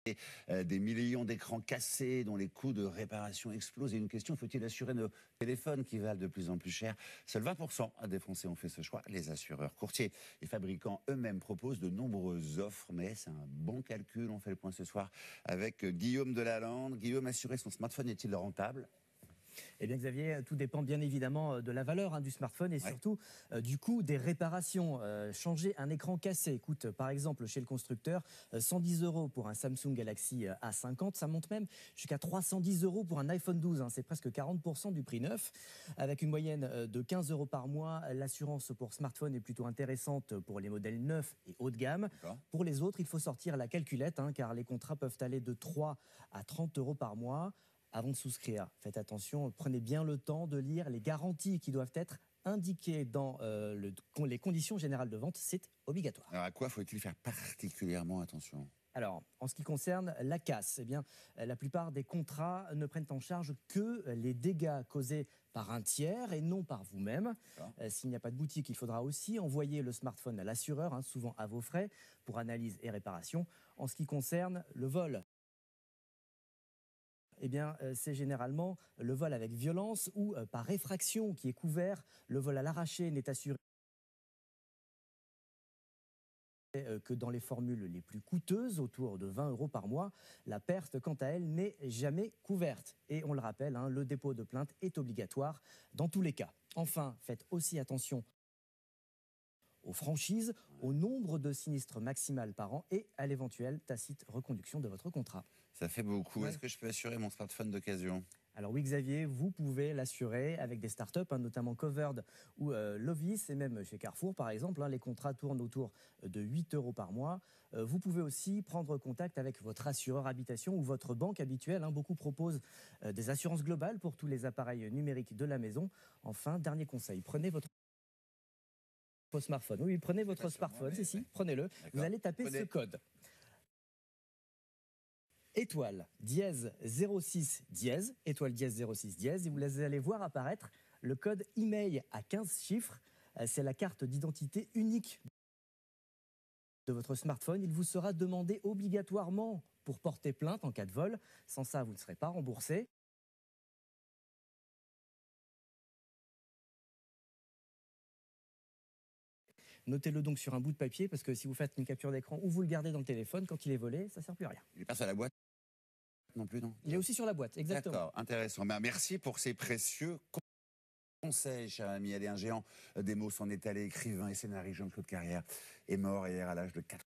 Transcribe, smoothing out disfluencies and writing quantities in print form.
Des millions d'écrans cassés dont les coûts de réparation explosent. Et une question, faut-il assurer nos téléphones qui valent de plus en plus cher? Seuls 20% des Français ont fait ce choix. Les assureurs, courtiers et fabricants eux-mêmes proposent de nombreuses offres, mais c'est un bon calcul. On fait le point ce soir avec Guillaume Delalande. Guillaume, assurer son smartphone est-il rentable? Eh bien Xavier, tout dépend bien évidemment de la valeur du smartphone et surtout du coût des réparations. Changer un écran cassé coûte par exemple chez le constructeur 110 € pour un Samsung Galaxy A50. Ça monte même jusqu'à 310 € pour un iPhone 12. C'est presque 40% du prix neuf. Avec une moyenne de 15 € par mois, l'assurance pour smartphone est plutôt intéressante pour les modèles neufs et haut de gamme. Pour les autres, il faut sortir la calculette car les contrats peuvent aller de 3 à 30 € par mois. Avant de souscrire, faites attention, prenez bien le temps de lire les garanties qui doivent être indiquées dans les conditions générales de vente, c'est obligatoire. Alors à quoi faut-il faire particulièrement attention? Alors, en ce qui concerne la casse, eh bien, la plupart des contrats ne prennent en charge que les dégâts causés par un tiers et non par vous-même. S'il n'y a pas de boutique, il faudra aussi envoyer le smartphone à l'assureur, souvent à vos frais, pour analyse et réparation. En ce qui concerne le vol, eh bien, c'est généralement le vol avec violence ou par effraction qui est couvert. Le vol à l'arraché n'est assuré que dans les formules les plus coûteuses, autour de 20 € par mois. La perte, quant à elle, n'est jamais couverte. Et on le rappelle, le dépôt de plainte est obligatoire dans tous les cas. Enfin, faites aussi attention aux franchises, au nombre de sinistres maximal par an et à l'éventuelle tacite reconduction de votre contrat. Ça fait beaucoup. Est-ce que je peux assurer mon smartphone d'occasion? Alors oui Xavier, vous pouvez l'assurer avec des startups, notamment Covered ou Lovis, et même chez Carrefour par exemple. Les contrats tournent autour de 8 € par mois. Vous pouvez aussi prendre contact avec votre assureur habitation ou votre banque habituelle. Beaucoup proposent des assurances globales pour tous les appareils numériques de la maison. Enfin, dernier conseil, prenez votre smartphone. Oui, prenez votre smartphone, prenez-le. Vous allez taper ce code. Étoile dièse 06 dièse, étoile dièse 06 dièse, et vous allez voir apparaître le code email à 15 chiffres. C'est la carte d'identité unique de votre smartphone. Il vous sera demandé obligatoirement pour porter plainte en cas de vol. Sans ça, vous ne serez pas remboursé. Notez-le donc sur un bout de papier, parce que si vous faites une capture d'écran ou vous le gardez dans le téléphone, quand il est volé, ça ne sert plus à rien. Il passe à la boîte non plus, non? Il est aussi sur la boîte, exactement. D'accord, intéressant. Merci pour ces précieux conseils, cher ami. Elle est un géant des mots, s'en est allé, écrivain et scénariste. Jean-Claude Carrière est mort hier à l'âge de 4